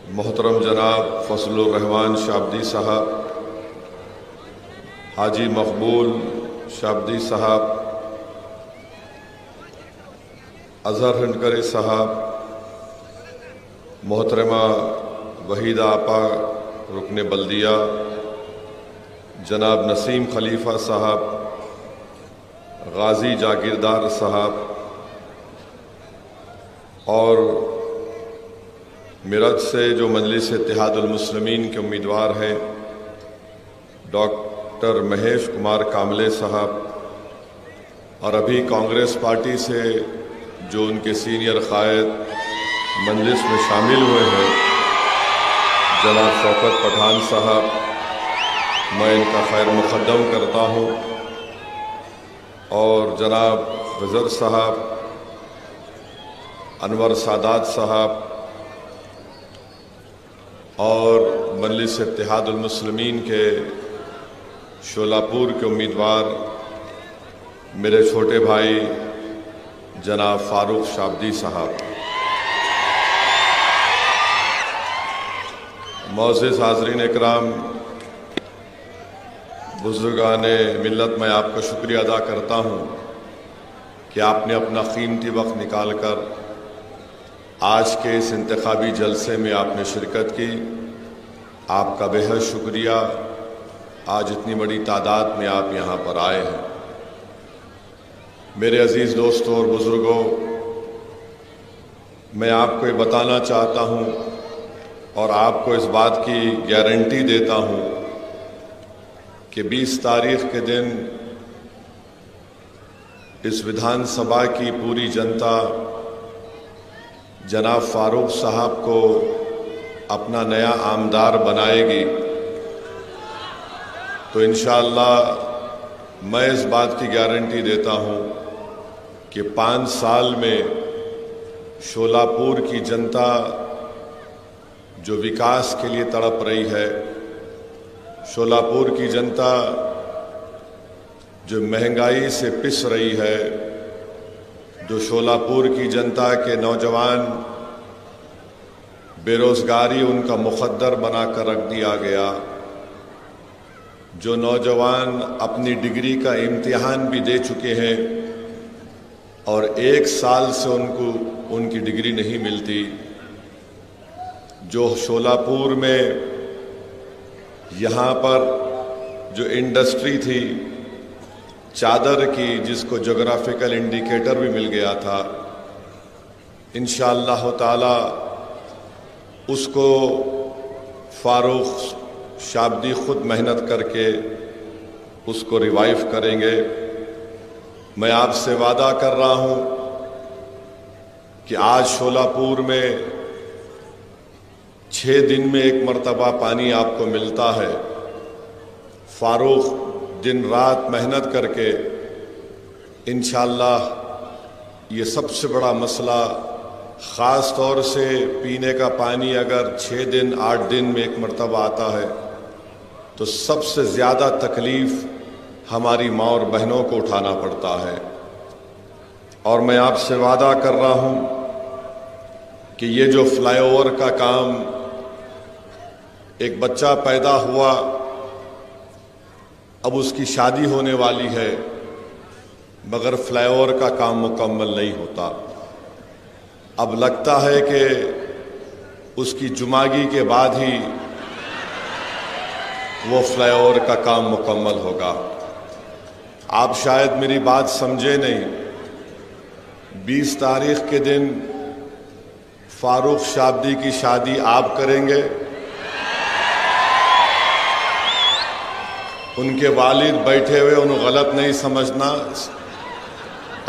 मोहतरम जनाब फजलुर रहमान शाब्दी साहब, हाजी मकबूल शाब्दी साहब, अजहर हंडकरी साहब, मोहतरमा वहीदा आपा रुकने बल्दिया, जनाब नसीम खलीफा साहब, गाजी जागीरदार साहब और मेरठ से जो मजलिस इत्तेहादुल मुस्लिमीन के उम्मीदवार हैं डॉक्टर महेश कुमार कामले साहब, और अभी कांग्रेस पार्टी से जो उनके सीनियर कायद मजलिस में शामिल हुए हैं जनाब शौकत पठान साहब, मैं इनका खैर मुक़द्दम करता हूँ, और जनाब खजर साहब, अनवर सादात साहब और मजलिस इत्तेहादुल मुस्लिमीन के शोलापुर के उम्मीदवार मेरे छोटे भाई जनाब फारूक शाब्दी साहब। मौज़िज़ हाज़रीन इकराम, बुज़ुर्गाने मिल्लत, मैं आपका शुक्रिया अदा करता हूँ कि आपने अपना कीमती वक्त निकाल कर आज के इस इंतखाबी जलसे में आपने शिरकत की। आपका बेहद शुक्रिया। आज इतनी बड़ी तादाद में आप यहाँ पर आए हैं। मेरे अजीज़ दोस्तों और बुज़ुर्गों, मैं आपको ये बताना चाहता हूँ और आपको इस बात की गारंटी देता हूँ कि 20 तारीख के दिन इस विधानसभा की पूरी जनता जनाब फारूक साहब को अपना नया आमदार बनाएगी। तो इंशाअल्लाह मैं इस बात की गारंटी देता हूँ कि 5 साल में शोलापुर की जनता जो विकास के लिए तड़प रही है, शोलापुर की जनता जो महंगाई से पिस रही है, जो शोलापुर की जनता के नौजवान बेरोज़गारी उनका मुक़द्दर बना कर रख दिया गया, जो नौजवान अपनी डिग्री का इम्तिहान भी दे चुके हैं और 1 साल से उनकी डिग्री नहीं मिलती, जो शोलापुर में यहाँ पर जो इंडस्ट्री थी चादर की, जिसको जोग्राफिकल इंडिकेटर भी मिल गया था, इंशाअल्लाह ताला उसको फारूक शाब्दी खुद मेहनत करके उसको रिवाइव करेंगे। मैं आपसे वादा कर रहा हूँ कि आज शोलापुर में 6 दिन में 1 मरतबा पानी आपको मिलता है। फारूक दिन रात मेहनत करके इंशाअल्लाह ये सबसे बड़ा मसला, ख़ास तौर से पीने का पानी अगर 6 दिन 8 दिन में 1 मरतबा आता है तो सबसे ज़्यादा तकलीफ़ हमारी माँ और बहनों को उठाना पड़ता है। और मैं आपसे वादा कर रहा हूँ कि ये जो फ्लाईओवर का काम, एक बच्चा पैदा हुआ, अब उसकी शादी होने वाली है, मगर फ्लाईओवर का काम मुकम्मल नहीं होता। अब लगता है कि उसकी जुमागी के बाद ही वो फ्लाईओवर का काम मुकम्मल होगा। आप शायद मेरी बात समझे नहीं। 20 तारीख के दिन फारूक शाब्दी की शादी आप करेंगे, उनके वालिद बैठे हुए, उन्हें गलत नहीं समझना,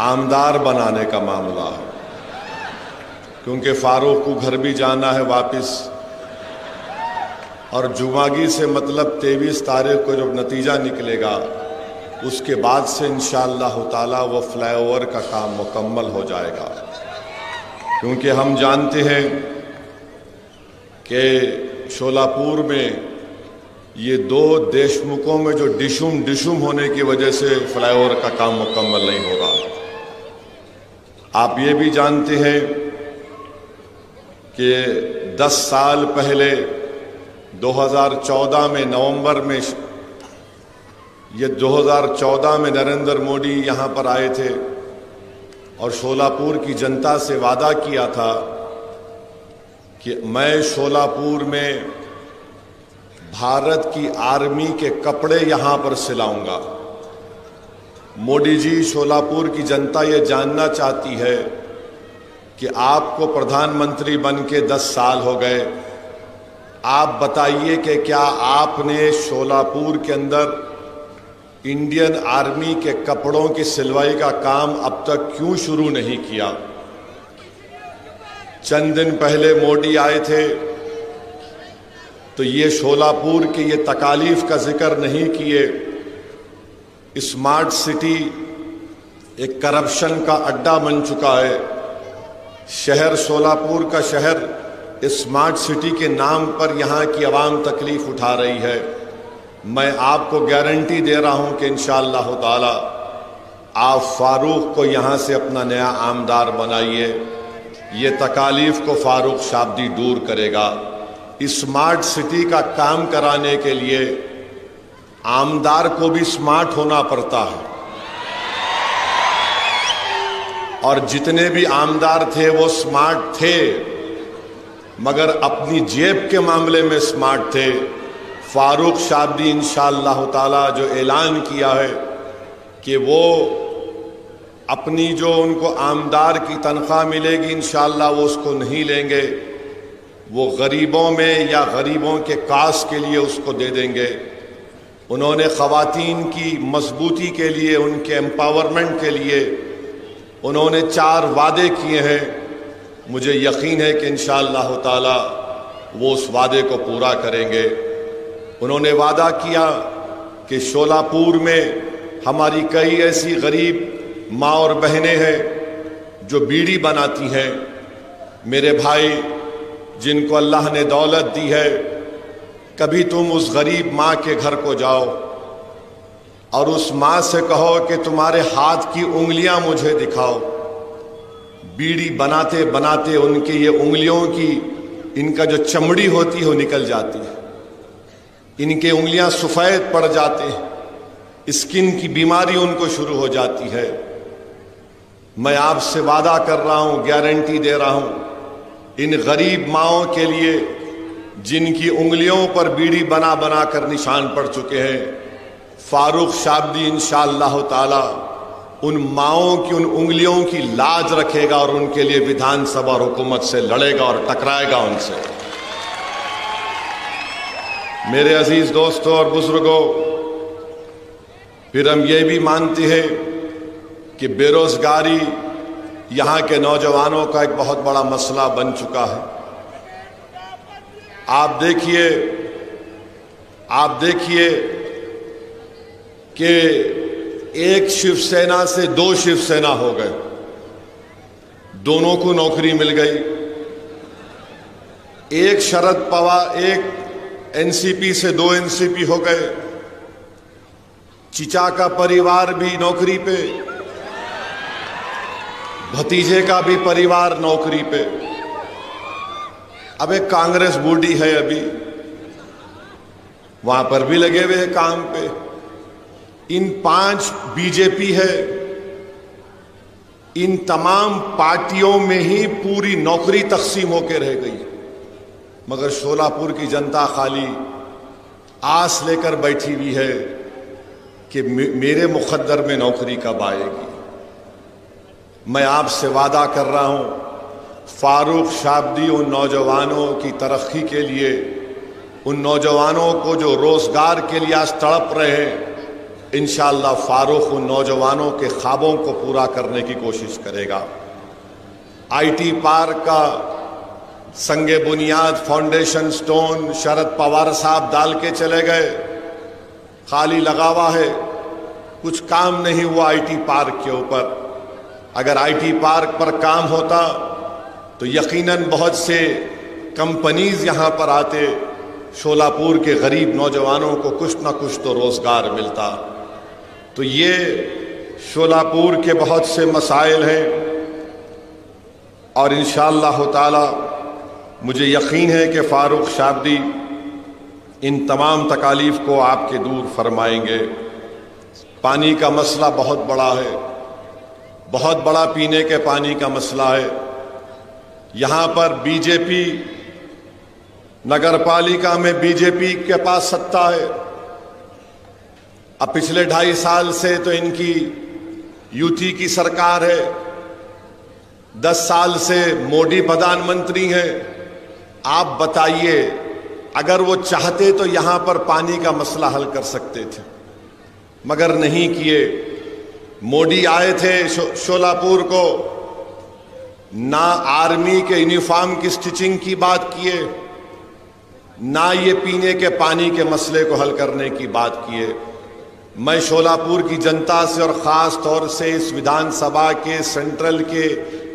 आमदार बनाने का मामला है, क्योंकि फारूक को घर भी जाना है वापस, और जुमागी से मतलब 23 तारीख को जब नतीजा निकलेगा उसके बाद से इंशाअल्लाह ताला वो फ्लाईओवर का काम मुकम्मल हो जाएगा। क्योंकि हम जानते हैं कि शोलापुर में ये 2 देशमुखों में जो डिशुम होने की वजह से फ्लाईओवर का काम मुकम्मल नहीं हो रहा। आप ये भी जानते हैं कि 10 साल पहले 2014 में नवंबर में, ये 2014 में नरेंद्र मोदी यहाँ पर आए थे और शोलापुर की जनता से वादा किया था कि मैं शोलापुर में भारत की आर्मी के कपड़े यहाँ पर सिलाऊंगा। मोदी जी, शोलापुर की जनता ये जानना चाहती है कि आपको प्रधानमंत्री बन के 10 साल हो गए, आप बताइए कि क्या आपने शोलापुर के अंदर इंडियन आर्मी के कपड़ों की सिलवाई का काम अब तक क्यों शुरू नहीं किया? चंद दिन पहले मोदी आए थे तो ये शोलापुर की ये तकालीफ का जिक्र नहीं किए। स्मार्ट सिटी एक करप्शन का अड्डा बन चुका है। शहर शोलापुर का शहर स्मार्ट सिटी के नाम पर यहाँ की आवाम तकलीफ उठा रही है। मैं आपको गारंटी दे रहा हूँ कि इंशाअल्लाह ताला आप फारूक को यहाँ से अपना नया आमदार बनाइए। ये तकालीफ को फारूक शाब्दी दूर करेगा। स्मार्ट सिटी का काम कराने के लिए आमदार को भी स्मार्ट होना पड़ता है, और जितने भी आमदार थे वो स्मार्ट थे, मगर अपनी जेब के मामले में स्मार्ट थे। फारूक शाब्दी इंशाअल्लाह ताला जो ऐलान किया है कि वो अपनी जो उनको आमदार की तनख्वाह मिलेगी इंशाअल्लाह वो उसको नहीं लेंगे, वो गरीबों में या गरीबों के कास के लिए उसको दे देंगे। उन्होंने ख़वातीन की मजबूती के लिए, उनके एम्पावरमेंट के लिए उन्होंने 4 वादे किए हैं। मुझे यकीन है कि इंशाअल्लाह ताला वो उस वादे को पूरा करेंगे। उन्होंने वादा किया कि शोलापुर में हमारी कई ऐसी गरीब माँ और बहनें हैं जो बीड़ी बनाती हैं। मेरे भाई, जिनको अल्लाह ने दौलत दी है, कभी तुम उस गरीब माँ के घर को जाओ और उस माँ से कहो कि तुम्हारे हाथ की उंगलियां मुझे दिखाओ। बीड़ी बनाते बनाते उनकी ये उंगलियों की, इनका जो चमड़ी होती है वो निकल जाती है, इनके उंगलियां सफ़ेद पड़ जाते हैं, स्किन की बीमारी उनको शुरू हो जाती है। मैं आपसे वादा कर रहा हूं, गारंटी दे रहा हूं, इन गरीब माओं के लिए जिनकी उंगलियों पर बीड़ी बना बना कर निशान पड़ चुके हैं, फारूक शाब्दी इंशाअल्लाह ताला उन माओं की उन उंगलियों की लाज रखेगा और उनके लिए विधानसभा और हुकूमत से लड़ेगा और टकराएगा उनसे। मेरे अजीज दोस्तों और बुजुर्गों, फिर हम ये भी मानते हैं कि बेरोजगारी यहाँ के नौजवानों का एक बहुत बड़ा मसला बन चुका है। आप देखिए कि एक शिवसेना से 2 शिवसेना हो गए, दोनों को नौकरी मिल गई। एक शरद पवार, एक एनसीपी से 2 एनसीपी हो गए। चिचा का परिवार भी नौकरी पे, भतीजे का भी परिवार नौकरी पे। अब एक कांग्रेस बूढ़ी है, अभी वहां पर भी लगे हुए हैं काम पे। इन 5 बीजेपी है। इन तमाम पार्टियों में ही पूरी नौकरी तकसीम होकर रह गई, मगर शोलापुर की जनता खाली आस लेकर बैठी हुई है कि मेरे मुकद्दर में नौकरी कब आएगी। मैं आपसे वादा कर रहा हूं, फारूक शाब्दी उन नौजवानों की तरक्की के लिए, उन नौजवानों को जो रोजगार के लिए आज तड़प रहे हैं, इंशाअल्लाह फारूक उन नौजवानों के ख्वाबों को पूरा करने की कोशिश करेगा। आईटी पार्क का संगे बुनियाद, फाउंडेशन स्टोन शरद पवार साहब डाल के चले गए, खाली लगा हुआ है, कुछ काम नहीं हुआ आईटी पार्क के ऊपर। अगर आईटी पार्क पर काम होता तो यकीनन बहुत से कंपनीज यहाँ पर आते, शोलापुर के गरीब नौजवानों को कुछ ना कुछ तो रोजगार मिलता। तो ये शोलापुर के बहुत से मसाइल हैं और इंशाअल्लाह ताला मुझे यकीन है कि फारूक शाबदी इन तमाम तकालीफ को आपके दूर फरमाएंगे। पानी का मसला बहुत बड़ा है, बहुत बड़ा पीने के पानी का मसला है। यहाँ पर बीजेपी, नगर पालिका में बीजेपी के पास सत्ता है। अब पिछले 2.5 साल से तो इनकी यूटी की सरकार है, 10 साल से मोदी प्रधानमंत्री हैं। आप बताइए, अगर वो चाहते तो यहां पर पानी का मसला हल कर सकते थे, मगर नहीं किए। मोदी आए थे शोलापुर को, ना आर्मी के यूनिफॉर्म की स्टिचिंग की बात किए, ना ये पीने के पानी के मसले को हल करने की बात किए। मैं शोलापुर की जनता से और ख़ास तौर से इस विधानसभा के सेंट्रल के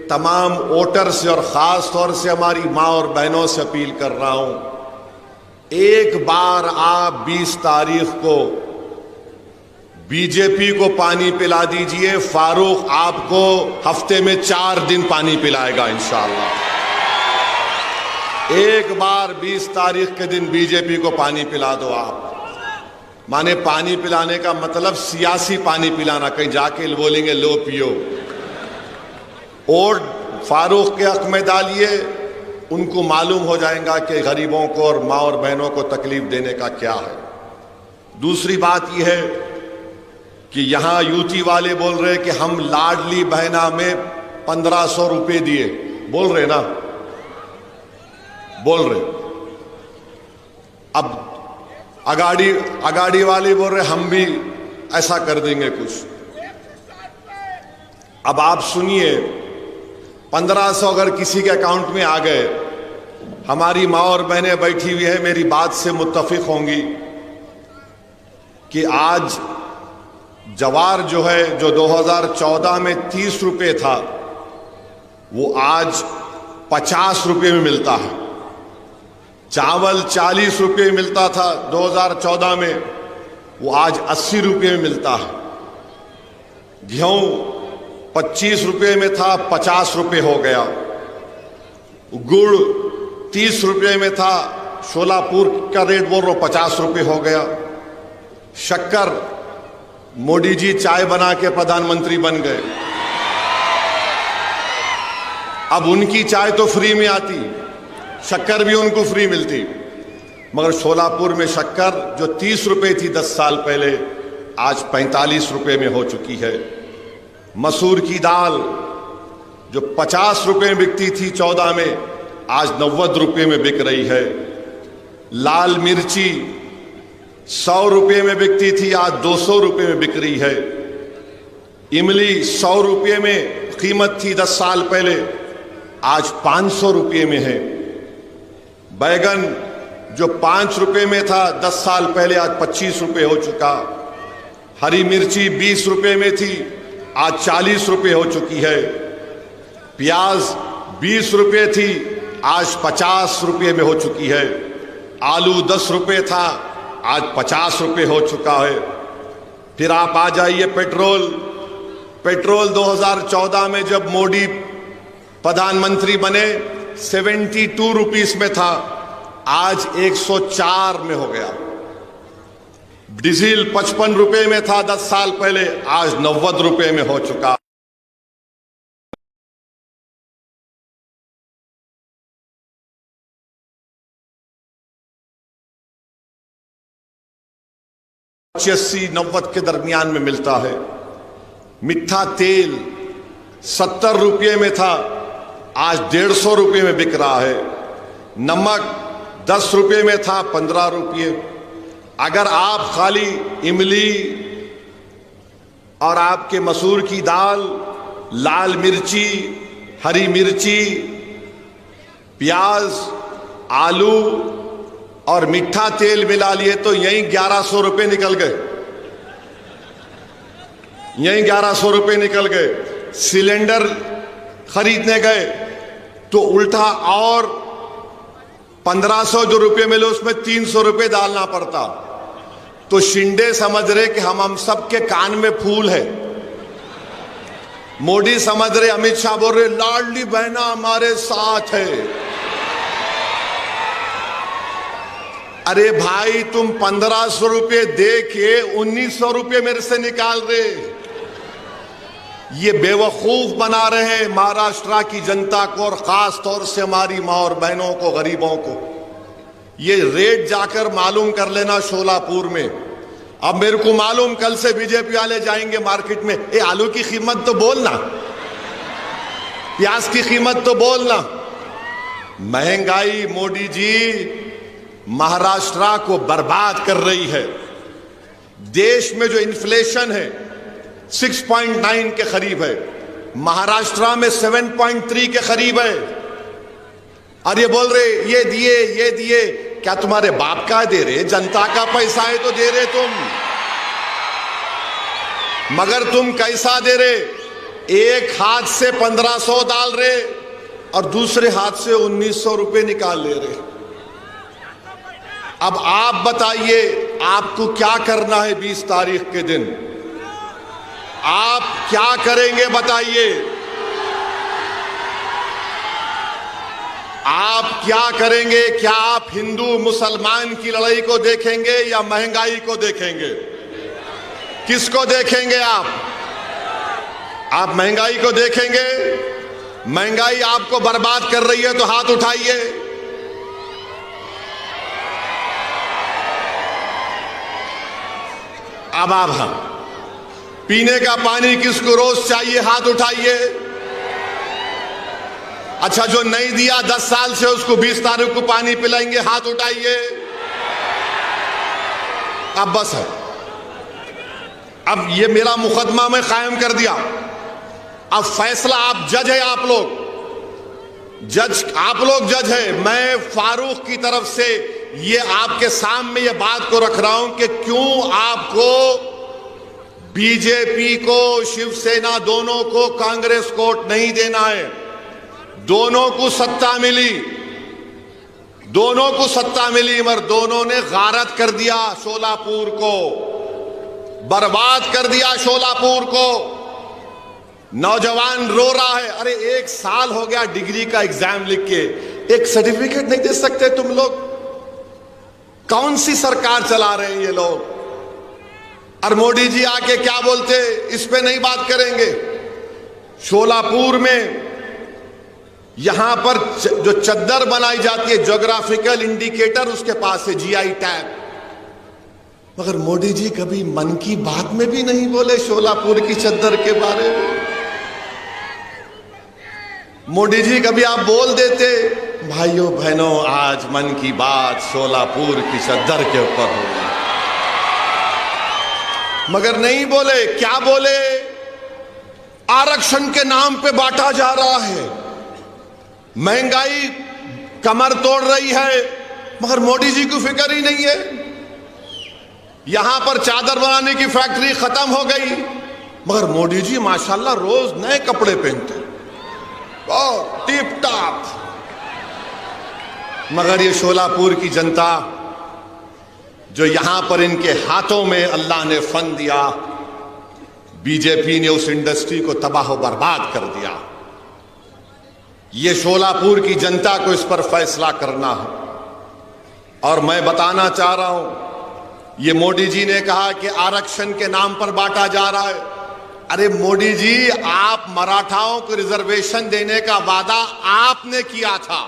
तमाम वोटर से और ख़ास तौर से हमारी माँ और बहनों से अपील कर रहा हूँ, एक बार आप 20 तारीख को बीजेपी को पानी पिला दीजिए। फारूक आपको हफ्ते में 4 दिन पानी पिलाएगा इंशाअल्लाह। एक बार 20 तारीख के दिन बीजेपी को पानी पिला दो आप। माने पानी पिलाने का मतलब सियासी पानी पिलाना, कहीं जाके बोलेंगे लो पियो। और फारूक के हक में डालिए, उनको मालूम हो जाएगा कि गरीबों को और माँ और बहनों को तकलीफ देने का क्या है। दूसरी बात यह है कि यहाँ यूटी वाले बोल रहे कि हम लाडली बहना में 1500 रुपये दिए, बोल रहे ना, बोल रहे। अब अगाड़ी वाले बोल रहे हम भी ऐसा कर देंगे कुछ। अब आप सुनिए, 1500 अगर किसी के अकाउंट में आ गए, हमारी माँ और बहनें बैठी हुई है, मेरी बात से मुत्तफिक होंगी कि आज जवार जो है, जो 2014 में 30 रुपये था, वो आज 50 रुपये में मिलता है। चावल 40 रुपये मिलता था 2014 में, वो आज 80 रुपये में मिलता है। गेहूं 25 रुपये में था, 50 रुपये हो गया। गुड़ 30 रुपये में था, शोलापुर का रेट बोल रहा हूं 50 रुपये हो गया। शक्कर, मोदी जी चाय बना के प्रधानमंत्री बन गए, अब उनकी चाय तो फ्री में आती, शक्कर भी उनको फ्री मिलती। मगर शोलापुर में शक्कर जो 30 रुपये थी 10 साल पहले, आज 45 रुपये में हो चुकी है। मसूर की दाल जो 50 रुपये में बिकती थी 14 में, आज 90 रुपये में बिक रही है। लाल मिर्ची 100 रुपये में बिकती थी, आज 200 रुपये में बिक रही है। इमली 100 रुपये में कीमत थी 10 साल पहले, आज 500 रुपये में है। बैगन जो 5 रुपये में था 10 साल पहले, आज 25 रुपये हो चुका। हरी मिर्ची 20 रुपये में थी, आज 40 रुपये हो चुकी है। प्याज 20 रुपये थी, आज 50 रुपये में हो चुकी है। आलू 10 रुपये था, आज 50 रुपये हो चुका है। फिर आप आ जाइए पेट्रोल 2014 में जब मोदी प्रधानमंत्री बने 72 रुपीस में था, आज 104 में हो गया। डीजल 55 रुपये में था 10 साल पहले, आज 90 रुपये में हो चुका। 80-90 के दरमियान में मिलता है। मीठा तेल 70 रुपये में था, आज 150 रुपये में बिक रहा है। नमक 10 रुपये में था, 15 रुपये। अगर आप खाली इमली और आपके मसूर की दाल, लाल मिर्ची, हरी मिर्ची, प्याज, आलू और मीठा तेल मिला लिए तो यही 1100 रुपये निकल गए, यही 1100 रुपये निकल गए। सिलेंडर खरीदने गए तो उल्टा और 1500 जो रुपये मिले उसमें 300 रुपये डालना पड़ता। तो शिंदे समझ रहे कि हम सबके कान में फूल है। मोदी समझ रहे, अमित शाह बोल रहे लाडली बहना हमारे साथ है। अरे भाई तुम 1500 रुपये दे के 1900 रुपये मेरे से निकाल रहे, ये बेवकूफ बना रहे हैं महाराष्ट्र की जनता को और खास तौर से हमारी माँ और बहनों को, गरीबों को। ये रेट जाकर मालूम कर लेना शोलापुर में। अब मेरे को मालूम कल से बीजेपी वाले जाएंगे मार्केट में, ए आलू की कीमत तो बोलना, प्याज की कीमत तो बोलना। महंगाई मोदी जी महाराष्ट्र को बर्बाद कर रही है। देश में जो इन्फ्लेशन है 6.9 के करीब है, महाराष्ट्र में 7.3 के करीब है। और ये बोल रहे ये दिए ये दिए, क्या तुम्हारे बाप का दे रहे? जनता का पैसा है तो दे रहे तुम, मगर तुम कैसा दे रहे? एक हाथ से 1500 डाल रहे और दूसरे हाथ से 1900 रुपये निकाल ले रहे। अब आप बताइए आपको क्या करना है 20 तारीख के दिन? आप क्या करेंगे बताइए? आप क्या करेंगे? क्या आप हिंदू मुसलमान की लड़ाई को देखेंगे या महंगाई को देखेंगे? किसको देखेंगे आप? आप महंगाई को देखेंगे? महंगाई आपको बर्बाद कर रही है तो हाथ उठाइए। अब आप पीने का पानी किसको रोज चाहिए? हाथ उठाइए। अच्छा, जो नहीं दिया 10 साल से उसको 20 तारीख को पानी पिलाएंगे, हाथ उठाइए। अब बस है, अब ये मेरा मुकदमा मैं कायम कर दिया। अब फैसला आप जज है, आप लोग जज है। मैं फारूक की तरफ से ये आपके सामने ये बात को रख रहा हूं कि क्यों आपको बीजेपी को, शिवसेना दोनों को कांग्रेस को वोट नहीं देना है। दोनों को सत्ता मिली, मगर दोनों ने गारत कर दिया शोलापुर को, बर्बाद कर दिया शोलापुर को। नौजवान रो रहा है, अरे 1 साल हो गया डिग्री का एग्जाम लिख के, एक सर्टिफिकेट नहीं दे सकते तुम लोग? कौन सी सरकार चला रहे हैं ये लोग? और मोदी जी आके क्या बोलते, इस पे नहीं बात करेंगे। शोलापुर में यहां पर जो चद्दर बनाई जाती है, ज्योग्राफिकल इंडिकेटर उसके पास है, जीआई टैग, मगर मोदी जी कभी मन की बात में भी नहीं बोले शोलापुर की चद्दर के बारे में। मोदी जी कभी आप बोल देते, भाइयों बहनों आज मन की बात शोलापुर की चद्दर के ऊपर होगी, मगर नहीं बोले। क्या बोले? आरक्षण के नाम पे बांटा जा रहा है, महंगाई कमर तोड़ रही है, मगर मोदी जी को फिक्र ही नहीं है। यहां पर चादर बनाने की फैक्ट्री खत्म हो गई, मगर मोदी जी माशाल्लाह रोज नए कपड़े पहनते, बहुत टिप टॉप। मगर ये शोलापुर की जनता जो यहां पर इनके हाथों में अल्लाह ने फन दिया, बीजेपी ने उस इंडस्ट्री को तबाह बर्बाद कर दिया। ये शोलापुर की जनता को इस पर फैसला करना है। और मैं बताना चाह रहा हूं, ये मोदी जी ने कहा कि आरक्षण के नाम पर बांटा जा रहा है। अरे मोदी जी, आप मराठाओं को रिजर्वेशन देने का वादा आपने किया था,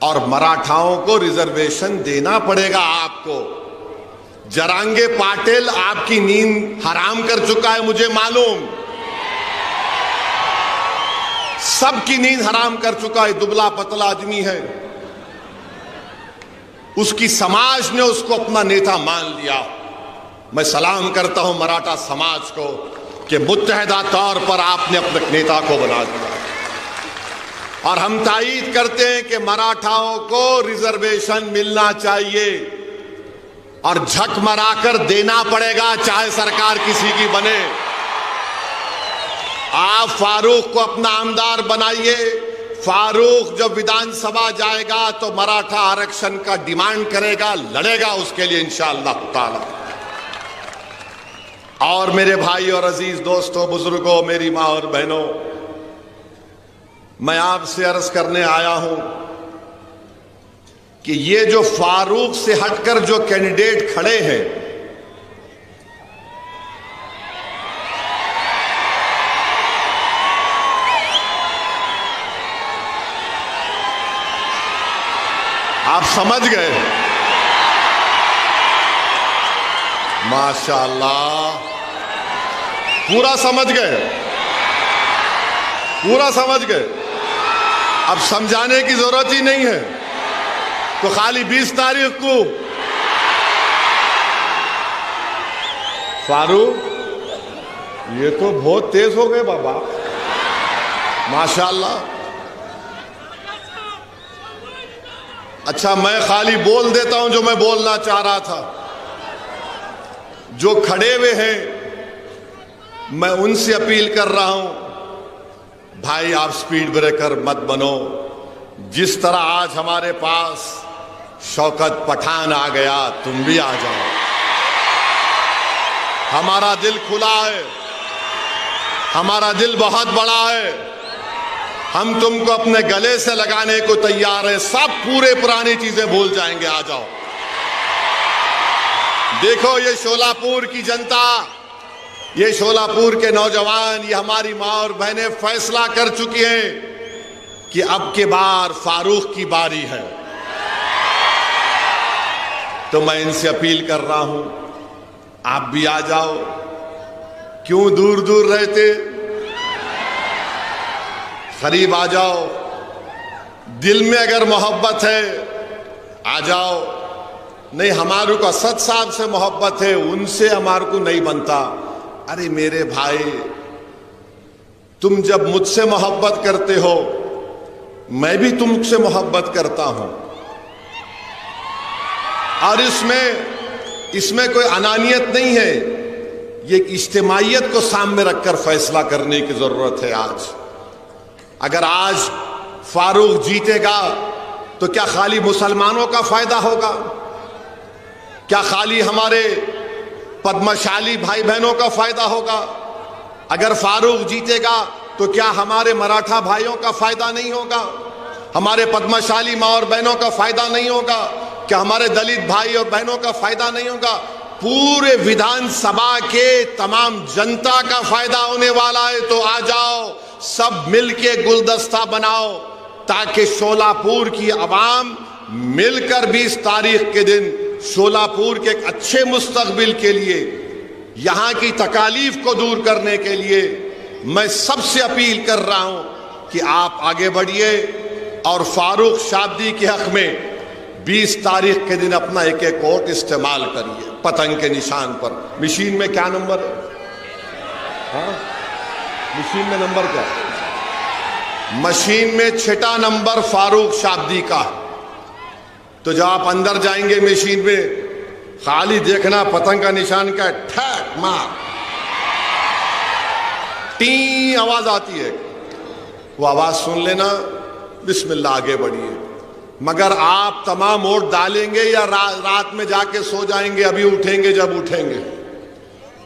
और मराठाओं को रिजर्वेशन देना पड़ेगा आपको। जरांगे पाटिल आपकी नींद हराम कर चुका है, मुझे मालूम, सबकी नींद हराम कर चुका है। दुबला पतला आदमी है, उसकी समाज ने उसको अपना नेता मान लिया। मैं सलाम करता हूं मराठा समाज को कि मुत्तहदा तौर पर आपने अपने नेता को बना दिया। और हम तायीद करते हैं कि मराठाओं को रिजर्वेशन मिलना चाहिए और झक मराकर देना पड़ेगा, चाहे सरकार किसी की बने। आप फारूक को अपना आमदार बनाइए। फारूक जब विधानसभा जाएगा तो मराठा आरक्षण का डिमांड करेगा, लड़ेगा उसके लिए इंशाअल्लाह ताला। और मेरे भाई और अजीज दोस्तों, बुजुर्गों, मेरी माँ और बहनों, मैं आपसे अर्ज करने आया हूं कि ये जो फारूक से हटकर जो कैंडिडेट खड़े हैं, आप समझ गए? माशाअल्लाह, पूरा समझ गए, पूरा समझ गए। अब समझाने की जरूरत ही नहीं है। तो खाली 20 तारीख को फारूक, ये तो बहुत तेज हो गए बाबा, माशाअल्लाह। अच्छा, मैं खाली बोल देता हूं जो मैं बोलना चाह रहा था। जो खड़े हुए हैं, मैं उनसे अपील कर रहा हूं, भाई आप स्पीड ब्रेकर मत बनो। जिस तरह आज हमारे पास शौकत पठान आ गया, तुम भी आ जाओ। हमारा दिल खुला है, हमारा दिल बहुत बड़ा है। हम तुमको अपने गले से लगाने को तैयार है। सब पूरे पुरानी चीजें भूल जाएंगे, आ जाओ। देखो ये शोलापुर की जनता, ये शोलापुर के नौजवान, ये हमारी माँ और बहनें फैसला कर चुकी हैं कि अब के बार फारूक की बारी है। तो मैं इनसे अपील कर रहा हूं, आप भी आ जाओ। क्यों दूर दूर रहते, करीब आ जाओ। दिल में अगर मोहब्बत है आ जाओ। नहीं, हमारे को असद साहब से मोहब्बत है, उनसे हमारे को नहीं बनता। अरे मेरे भाई, तुम जब मुझसे मोहब्बत करते हो, मैं भी तुमसे मोहब्बत करता हूं। और इसमें कोई अनानियत नहीं है। ये इज्तिमाइयत को सामने रखकर फैसला करने की जरूरत है आज। अगर आज फारूक जीतेगा तो क्या खाली मुसलमानों का फायदा होगा? क्या खाली हमारे पद्मशाली भाई बहनों का फायदा होगा? अगर फारूक जीतेगा तो क्या हमारे मराठा भाइयों का फायदा नहीं होगा? हमारे पद्मशाली माँ और बहनों का फायदा नहीं होगा? क्या हमारे दलित भाई और बहनों का फायदा नहीं होगा? पूरे विधानसभा के तमाम जनता का फायदा होने वाला है। तो आ जाओ, सब मिलके गुलदस्ता बनाओ, ताकि शोलापुर की आवाम मिलकर 20 तारीख के दिन शोलापुर के एक अच्छे मुस्तकबिल के लिए, यहां की तकालीफ को दूर करने के लिए मैं सबसे अपील कर रहा हूं कि आप आगे बढ़िए और फारूक शादी के हक में 20 तारीख के दिन अपना एक एक वोट इस्तेमाल करिए पतंग के निशान पर। मशीन में क्या नंबर है? हाँ, मशीन में नंबर क्या? मशीन में 6ठा नंबर फारूक शादी का। तो जब आप अंदर जाएंगे मशीन में, खाली देखना पतंग का निशान का ठैक मार, टी आवाज आती है, वो आवाज सुन लेना, बिस्मिल्लाह आगे बढ़िए। मगर आप तमाम वोट डालेंगे या रात में जाके सो जाएंगे, अभी उठेंगे जब उठेंगे।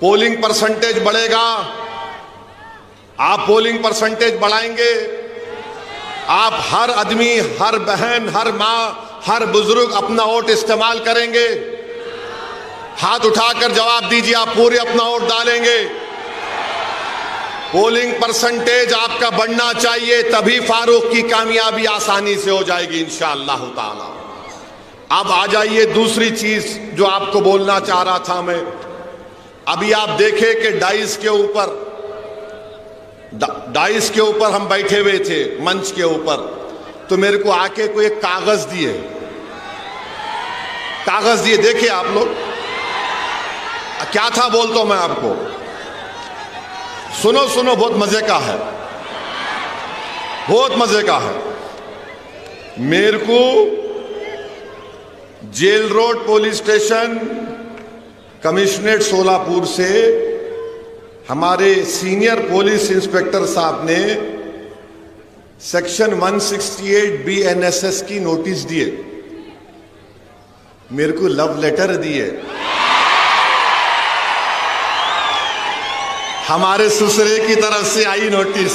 पोलिंग परसेंटेज बढ़ेगा, आप पोलिंग परसेंटेज बढ़ाएंगे। आप हर आदमी, हर बहन, हर माँ, हर बुजुर्ग अपना वोट इस्तेमाल करेंगे। हाथ उठाकर जवाब दीजिए, आप पूरे अपना वोट डालेंगे। पोलिंग परसेंटेज आपका बढ़ना चाहिए, तभी फारूक की कामयाबी आसानी से हो जाएगी इंशाअल्लाह ताला। अब आ जाइए दूसरी चीज जो आपको बोलना चाह रहा था मैं। अभी आप देखें कि डाइस के ऊपर हम बैठे हुए थे, मंच के ऊपर, तो मेरे को आके कोई एक कागज दिए, देखिए आप लोग क्या था, बोलता हूं मैं आपको, सुनो, बहुत मजे का है, बहुत मजे का है। मेरे को jail road police station commissionerate Solapur से हमारे सीनियर पुलिस इंस्पेक्टर साहब ने सेक्शन 168 BNSS की नोटिस दिए, मेरे को लव लेटर दिए। हमारे ससुरे की तरफ से आई नोटिस।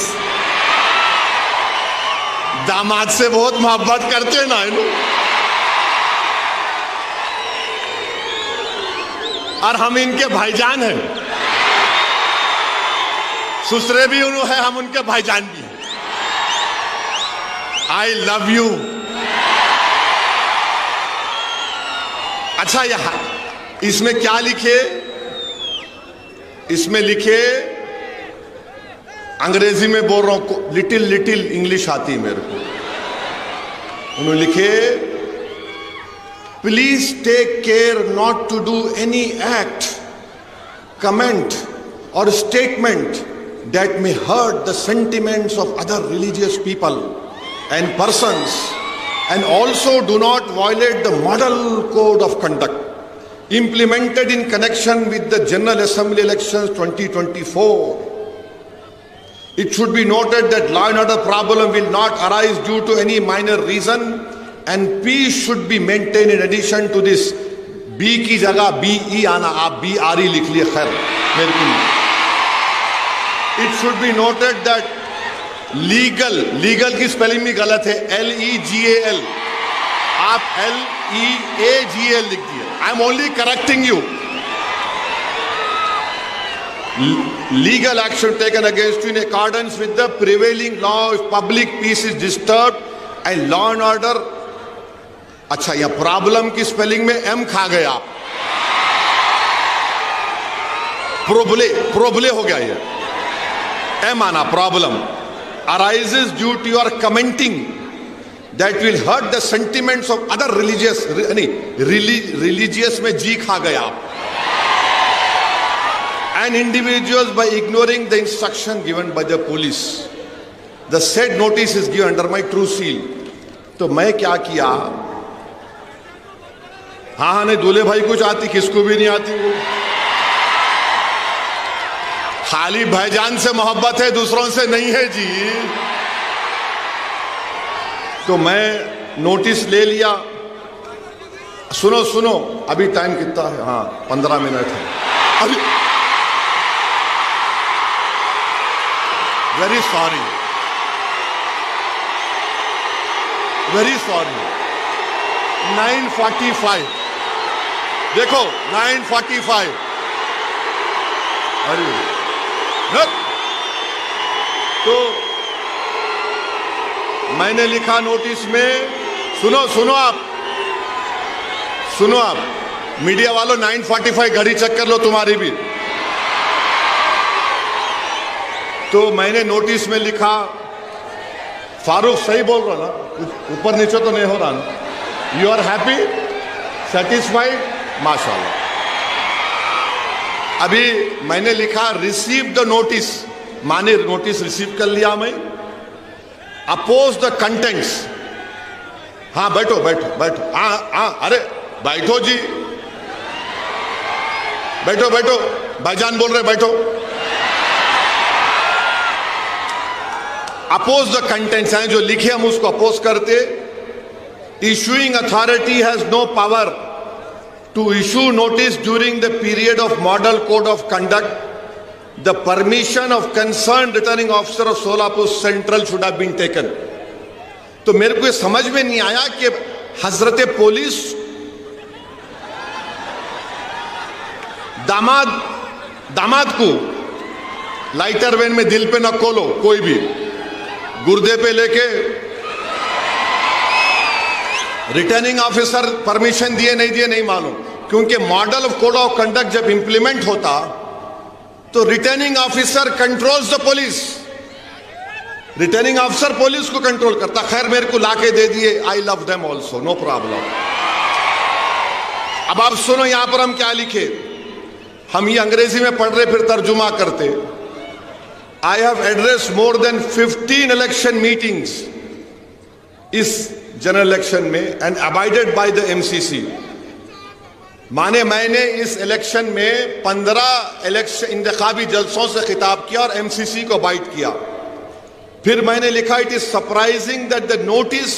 दामाद से बहुत मोहब्बत करते ना, और हम इनके भाईजान हैं। ससुरे भी उन्होंने है, हम उनके भाईजान भी हैं। I love you. अच्छा, यहां इसमें क्या लिखे? इसमें लिखे, अंग्रेजी में बोल रहा हूं, लिटिल लिटिल इंग्लिश आती है मेरे को। उन्होंने लिखे, please take care not to do any act, comment और statement that may hurt the sentiments of other religious people and persons, and also do not violate the model code of conduct implemented in connection with the General Assembly elections 2024. It should be noted that law and order problem will not arise due to any minor reason, and peace should be maintained. In addition to this, B की जगह BE आना, आप BRE लिख लिए, खैर मेरे को नहीं। It should be noted that legal की स्पेलिंग भी गलत है, LEGAL, आप LEAGL लिख दिए। I am only correcting you. Legal action taken against you in accordance with the prevailing law if public peace is disturbed and law and order। अच्छा, यह problem की स्पेलिंग में M खा गए आप, प्रोबले हो गया ये। M आना, problem arises due to your commenting that will hurt the sentiments of other religious, religious में G खा गए आप, and individuals by ignoring the instruction given by the police. The said notice is given under my true seal। तो मैं क्या किया, हाँ नहीं, दूल्हे भाई कुछ आती, किसको भी नहीं आती वो, खाली भाईजान से मोहब्बत है, दूसरों से नहीं है जी। तो मैं नोटिस ले लिया। सुनो, अभी टाइम कितना है? हाँ, 15 मिनट है अभी। वेरी सॉरी, 9:45, देखो 9:45। अरे तो मैंने लिखा नोटिस में, सुनो आप मीडिया वालों, 9:45 घड़ी चेक कर लो तुम्हारी भी। तो मैंने नोटिस में लिखा, फारूक सही बोल रहा ना, ऊपर नीचे तो नहीं हो रहा ना? यू आर हैप्पी, सेटिस्फाइड, माशाल्लाह। अभी मैंने लिखा, रिसीव द नोटिस, माने नोटिस रिसीव कर लिया मैं। अपोज द कंटेंट्स, हाँ बैठो, हाँ अरे बैठो जी, बैठो भाईजान बोल रहे, बैठो। अपोज द कंटेंट्स हैं जो लिखे, हम उसको अपोज करते। Issuing authority has no power to issue notice during the period of model code of conduct. The permission of concerned returning officer of Solapur Central should have been taken। तो मेरे को ये समझ में नहीं आया कि हजरत पुलिस दामाद को लाइटर वैन में दिल पे न खोलो, कोई भी गुर्दे पे लेके रिटर्निंग ऑफिसर परमिशन दिए नहीं मालूम, क्योंकि model of code of conduct जब इंप्लीमेंट होता तो returning officer controls the police, returning officer police को कंट्रोल करता। खैर मेरे को लाके दे दिए, I love them also, no problem. अब आप सुनो, यहां पर हम क्या लिखे, हम ये अंग्रेजी में पढ़ रहे फिर तर्जुमा करते। I have address more than 15 election meetings इस जनरल इलेक्शन में and abided by the MCC। माने मैंने इस इलेक्शन में 15 इलेक्शन इंतखाबी जलसों से खिताब किया और MCC को अबाइड किया। फिर मैंने लिखा, it is surprising that the notice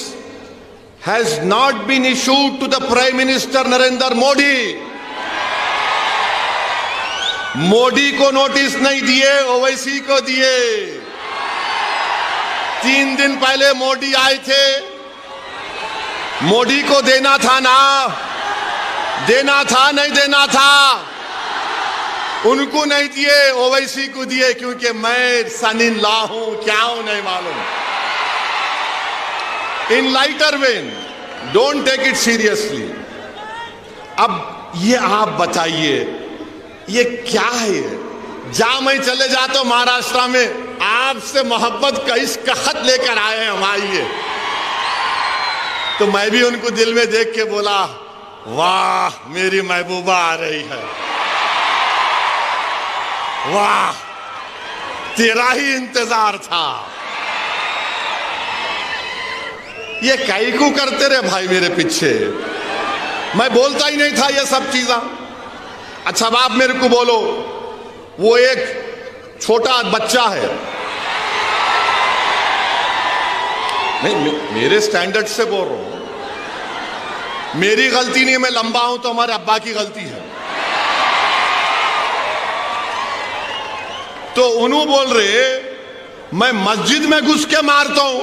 has not been issued to the prime minister Narendra Modi. Modi को नोटिस नहीं दिए, ओवैसी को दिए। 3 दिन पहले मोदी आए थे, मोदी को देना था ना, देना था नहीं देना था? उनको नहीं दिए, ओवैसी को दिए, क्योंकि मैं सन इन लॉ हूं, क्या हूं नहीं मालूम। In lighter vein, don't take it seriously. अब ये आप बताइए, ये क्या है? जहां मैं चले जाता हूं महाराष्ट्र में, आपसे मोहब्बत का इसका खत लेकर आए हैं हम, आइए। तो मैं भी उनको दिल में देख के बोला, वाह मेरी महबूबा आ रही है, वाह तेरा ही इंतजार था। ये कैकू करते रहे भाई मेरे पीछे, मैं बोलता ही नहीं था ये सब चीज़ें। अच्छा अब आप मेरे को बोलो, वो एक छोटा बच्चा है, नहीं मेरे स्टैंडर्ड से बोल रहा हूं, मेरी गलती नहीं है, मैं लंबा हूं तो हमारे अब्बा की गलती है। तो उन्होंने बोल रहे मैं मस्जिद में घुस के मारता हूं।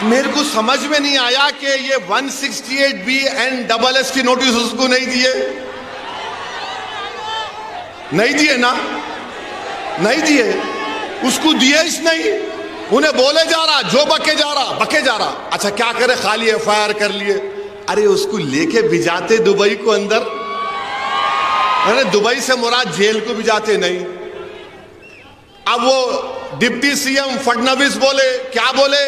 मेरे को समझ में नहीं आया कि ये 168B एंड SS की नोटिस उसको नहीं दिए, नहीं दिए ना, नहीं दिए, उसको दिए ही नहीं। उन्हें बोले जा रहा, जो बके जा रहा। अच्छा क्या करे, खाली FIR कर लिए। अरे उसको लेके भिजाते दुबई को अंदर, अरे दुबई से मुराद जेल को भिजाते नहीं। अब वो डिप्टी CM फडणवीस बोले, क्या बोले?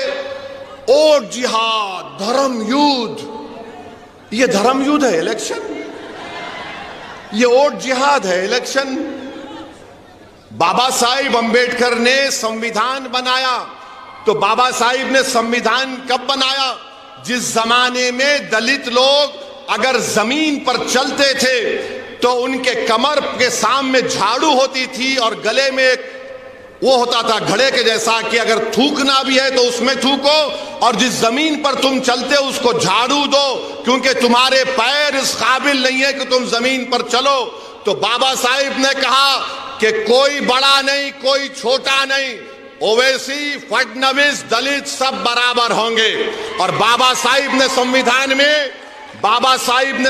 और जिहाद, धर्म युद्ध। ये धर्म युद्ध है इलेक्शन, ये और जिहाद है इलेक्शन। बाबा साहिब अंबेडकर ने संविधान बनाया, तो बाबा साहिब ने संविधान कब बनाया? जिस जमाने में दलित लोग अगर जमीन पर चलते थे तो उनके कमर के सामने झाड़ू होती थी और गले में एक वो होता था घड़े के जैसा कि अगर थूकना भी है तो उसमें थूको, और जिस जमीन पर तुम चलते हो उसको झाड़ू दो, क्योंकि तुम्हारे पैर इस काबिल नहीं है कि तुम जमीन पर चलो। तो बाबा साहिब ने कहा कि कोई बड़ा नहीं, कोई छोटा नहीं, ओवैसी, फडणवीस, दलित सब बराबर होंगे। और बाबा साहिब ने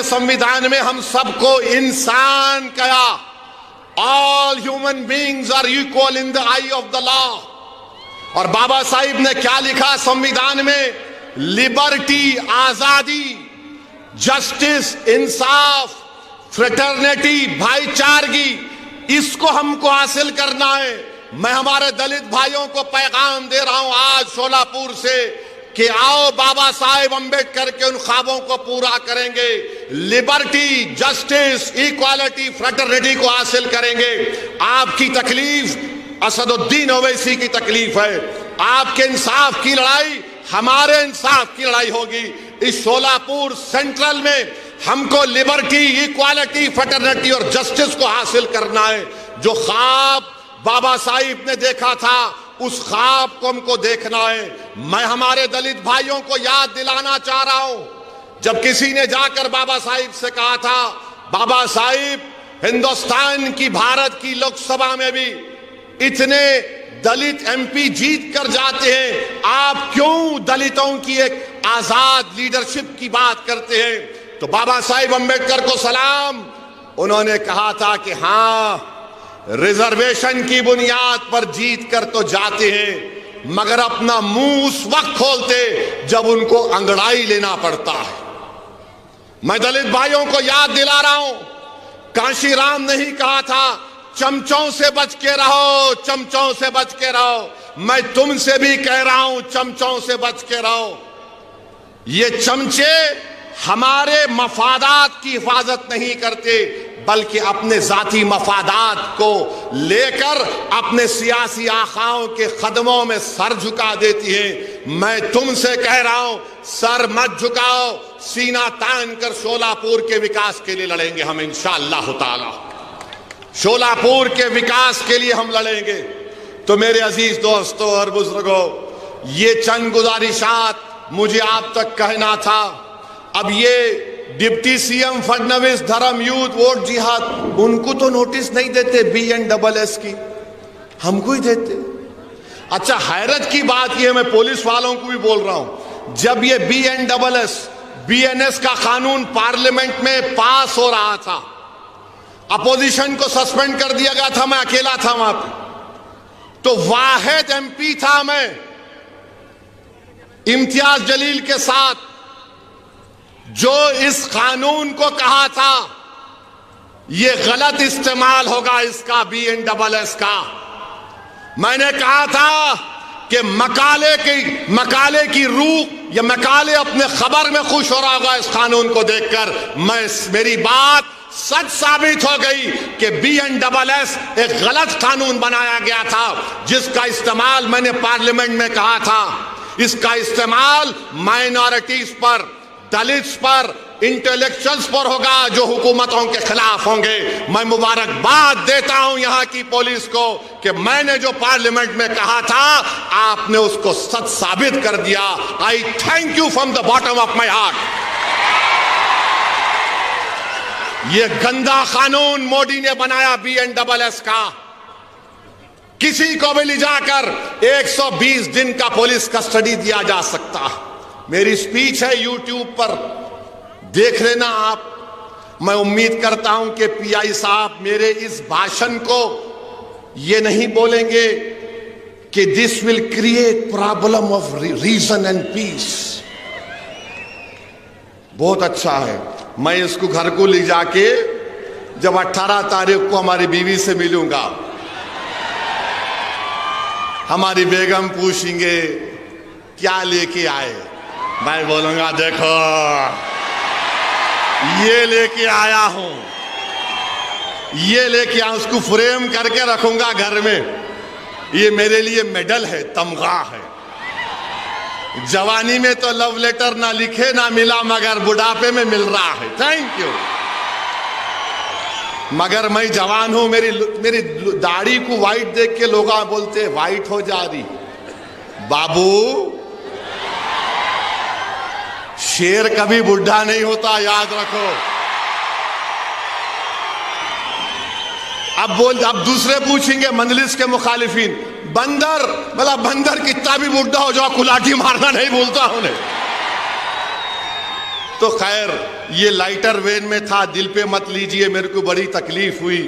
संविधान में हम सबको इंसान कहा। All human beings are equal in the eye of the law. और बाबा साहिब ने क्या लिखा संविधान में? लिबर्टी, आजादी, जस्टिस, इंसाफ, फ्रेटर्निटी, भाईचारगी, इसको हमको हासिल करना है। मैं हमारे दलित भाइयों को पैगाम दे रहा हूं आज शोलापुर से कि आओ बाबा साहेब अंबेडकर के उन ख्वाबों को पूरा करेंगे। लिबर्टी, जस्टिस, इक्वालिटी, फ्रेटर्निटी को हासिल करेंगे। आपकी तकलीफ असदुद्दीन ओवैसी की तकलीफ है, आपके इंसाफ की लड़ाई हमारे इंसाफ की लड़ाई होगी। इस शोलापुर सेंट्रल में हमको लिबर्टी, इक्वालिटी, फ्रेटर्निटी और जस्टिस को हासिल करना है। जो ख्वाब बाबा साहिब ने देखा था उस ख्वाब को हमको देखना है। मैं हमारे दलित भाइयों को याद दिलाना चाह रहा हूं, जब किसी ने जाकर बाबा साहिब से कहा था, बाबा साहिब हिंदुस्तान की, भारत की लोकसभा में भी इतने दलित MP जीत कर जाते हैं, आप क्यों दलितों की एक आजाद लीडरशिप की बात करते हैं? तो बाबा साहिब अंबेडकर को सलाम, उन्होंने कहा था कि हां, रिजर्वेशन की बुनियाद पर जीत कर तो जाते हैं, मगर अपना मुंह उस वक्त खोलते जब उनको अंगड़ाई लेना पड़ता है। मैं दलित भाइयों को याद दिला रहा हूं, कांशीराम ने ही कहा था, चमचों से बच के रहो, चमचों से बच के रहो। मैं तुमसे भी कह रहा हूं, चमचों से बच के रहो। ये चमचे हमारे मफादात की हिफाजत नहीं करते, बल्कि अपने जाती मफादात को लेकर अपने सियासी आखाओं के कदमों में सर झुका देती है। मैं तुमसे कह रहा हूं, सर मत झुकाओ, सीना तान कर शोलापुर के विकास के लिए लड़ेंगे हम इंशाअल्लाह ताला। शोलापुर के विकास के लिए हम लड़ेंगे। तो मेरे अजीज दोस्तों और बुजुर्गों, ये चंद गुजारिशात मुझे आप तक कहना था। अब ये डिप्टी CM फडणवीस, धर्म युद्ध, वोट जिहाद, उनको तो नोटिस नहीं देते B and SS की, हमको ही देते। अच्छा हैरत की बात यह, मैं पुलिस वालों को भी बोल रहा हूं, जब ये B and SS, BNS का कानून पार्लियामेंट में पास हो रहा था, अपोजिशन को सस्पेंड कर दिया गया था, मैं अकेला था वहां पे। तो वाहिद एमपी था मैं इम्तियाज जलील के साथ जो इस कानून को कहा था ये गलत इस्तेमाल होगा इसका, BNSS का। मैंने कहा था कि मकाले की रूह या मकाले अपने खबर में खुश हो रहा होगा इस कानून को देखकर। मेरी बात सच साबित हो गई कि BNSS एक गलत कानून बनाया गया था जिसका इस्तेमाल मैंने पार्लियामेंट में कहा था, इसका इस्तेमाल माइनॉरिटीज पर, दलित्स पर, इंटेलेक्चुअल्स पर होगा जो हुकूमतों के खिलाफ होंगे। मैं मुबारकबाद देता हूं यहां की पुलिस को कि मैंने जो पार्लियामेंट में कहा था आपने उसको सच साबित कर दिया। आई thank you from the bottom of my heart. ये गंदा कानून मोदी ने बनाया BNSS का। किसी को भी ले जाकर 120 दिन का पुलिस कस्टडी दिया जा सकता। मेरी स्पीच है YouTube पर, देख लेना आप। मैं उम्मीद करता हूं कि PI साहब मेरे इस भाषण को ये नहीं बोलेंगे कि this will create problem of reason and peace. बहुत अच्छा है, मैं इसको घर को ले जाके जब 18 तारीख को हमारी बीवी से मिलूंगा, हमारी बेगम पूछेंगे क्या लेके आए, मैं बोलूंगा देखो ये लेके आया हूं, ये लेके आया। उसको फ्रेम करके रखूंगा घर में। ये मेरे लिए मेडल है, तमगा है। जवानी में तो लव लेटर ना लिखे ना मिला, मगर बुढ़ापे में मिल रहा है। Thank you. मगर मैं जवान हूं, मेरी दाढ़ी को वाइट देख के लोग बोलते वाइट हो जा रही। बाबू शेर कभी बुढ़ा नहीं होता, याद रखो। अब दूसरे पूछेंगे मंजलिस के मुखालिफिन, बंदर मतलब बंदर कितना भी बुढ़ा हो जाओ कुलाठी मारना नहीं भूलता उन्हें। तो खैर ये लाइटर वेन में था, दिल पे मत लीजिए। मेरे को बड़ी तकलीफ हुई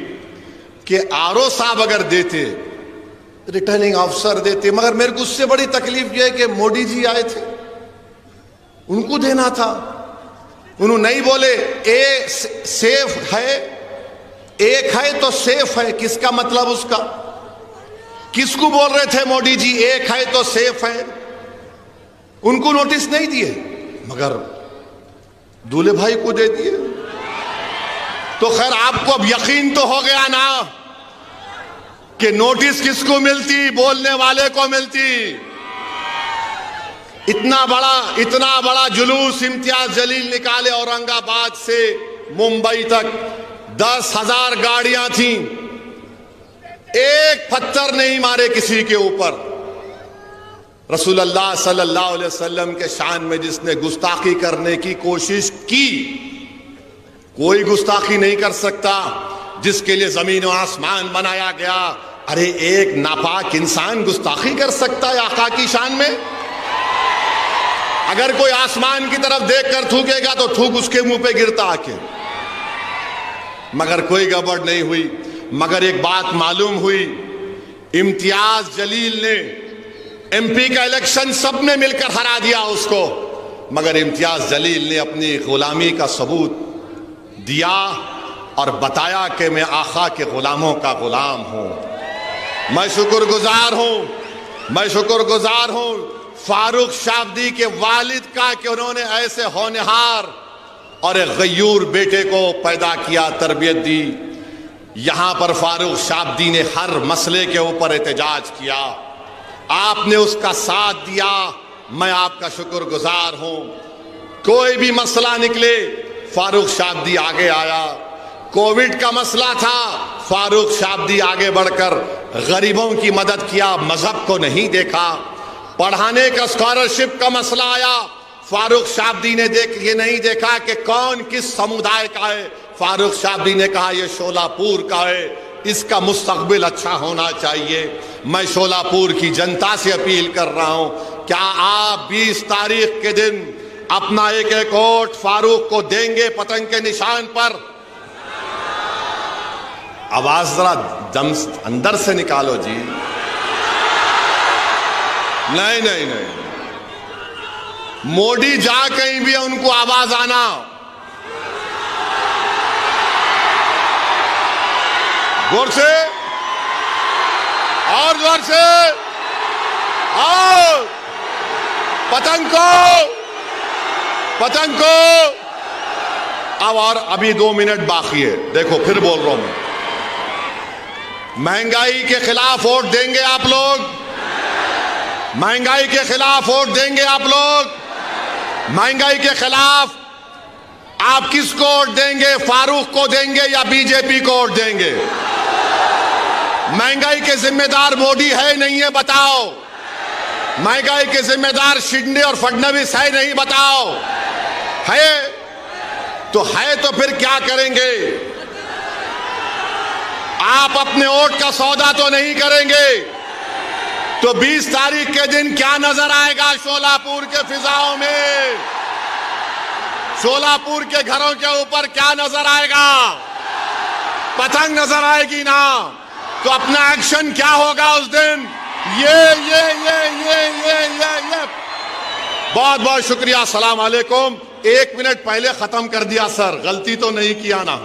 कि RO साहब अगर देते, रिटर्निंग ऑफिसर देते, मगर मेरे को उससे बड़ी तकलीफ यह है कि मोदी जी आए थे, उनको देना था। उन्होंने नहीं बोले ए सेफ है, एक है तो सेफ है। किसका मतलब उसका? किसको बोल रहे थे मोदी जी एक है तो सेफ है? उनको नोटिस नहीं दिए, मगर दूल्हे भाई को दे दिए। तो खैर आपको अब यकीन तो हो गया ना कि नोटिस किसको मिलती? बोलने वाले को मिलती। इतना बड़ा जुलूस इम्तियाज जलील निकाले औरंगाबाद से मुंबई तक, 10,000 गाड़ियां थीं, एक पत्थर नहीं मारे किसी के ऊपर। रसूलुल्लाह सल्लल्लाहु अलैहि वसल्लम के शान में जिसने गुस्ताखी करने की कोशिश की, कोई गुस्ताखी नहीं कर सकता जिसके लिए जमीन और आसमान बनाया गया। अरे एक नापाक इंसान गुस्ताखी कर सकता है आका की शान में? अगर कोई आसमान की तरफ देखकर थूकेगा तो थूक उसके मुंह पे गिरता आके। मगर कोई गड़बड़ नहीं हुई। मगर एक बात मालूम हुई, इम्तियाज जलील ने MP का इलेक्शन सबने मिलकर हरा दिया उसको, मगर इम्तियाज जलील ने अपनी गुलामी का सबूत दिया और बताया कि मैं आका के गुलामों का गुलाम हूं। मैं शुक्रगुजार हूं फारूक शाब्दी के वालिद का कि उन्होंने ऐसे होनहार और एक गयूर बेटे को पैदा किया, तरबियत दी। यहां पर फारूक शाब्दी ने हर मसले के ऊपर एहतजाज किया, आपने उसका साथ दिया, मैं आपका शुक्रगुजार हूं। कोई भी मसला निकले फारूक शाब्दी आगे आया। कोविड का मसला था, फारूक शाब्दी आगे बढ़कर गरीबों की मदद किया, मजहब को नहीं देखा। पढ़ाने का स्कॉलरशिप का मसला आया, फारूक शाब्दी ने ये नहीं देखा कि कौन किस समुदाय का है। फारूक शाब्दी ने कहा यह शोलापुर का है, इसका मुस्तकबिल अच्छा होना चाहिए। मैं शोलापुर की जनता से अपील कर रहा हूं, क्या आप 20 तारीख के दिन अपना एक वोट फारूक को देंगे पतंग के निशान पर? आवाज जरा दम अंदर से निकालो जी। नहीं नहीं नहीं, मोदी जा कहीं भी उनको आवाज आना। जोर से और जोर से, और पतंग को अब, और अभी 2 मिनट बाकी है। देखो फिर बोल रहा हूं मैं, महंगाई के खिलाफ वोट देंगे आप लोग, महंगाई के खिलाफ वोट देंगे आप लोग, महंगाई के खिलाफ आप किसको वोट देंगे? फारूक को देंगे या बीजेपी को वोट देंगे? महंगाई के जिम्मेदार मोदी है नहीं है बताओ? महंगाई के जिम्मेदार शिंदे और फडणवीस है नहीं बताओ? है तो फिर क्या करेंगे? आप अपने वोट का सौदा तो नहीं करेंगे तो 20 तारीख के दिन क्या नजर आएगा शोलापुर के फिजाओं में? शोलापुर के घरों के ऊपर क्या नजर आएगा? पतंग नजर आएगी ना? तो अपना एक्शन क्या होगा उस दिन? ये बहुत बहुत शुक्रिया। अस्सलाम वालेकुम। 1 मिनट पहले खत्म कर दिया सर, गलती तो नहीं किया ना?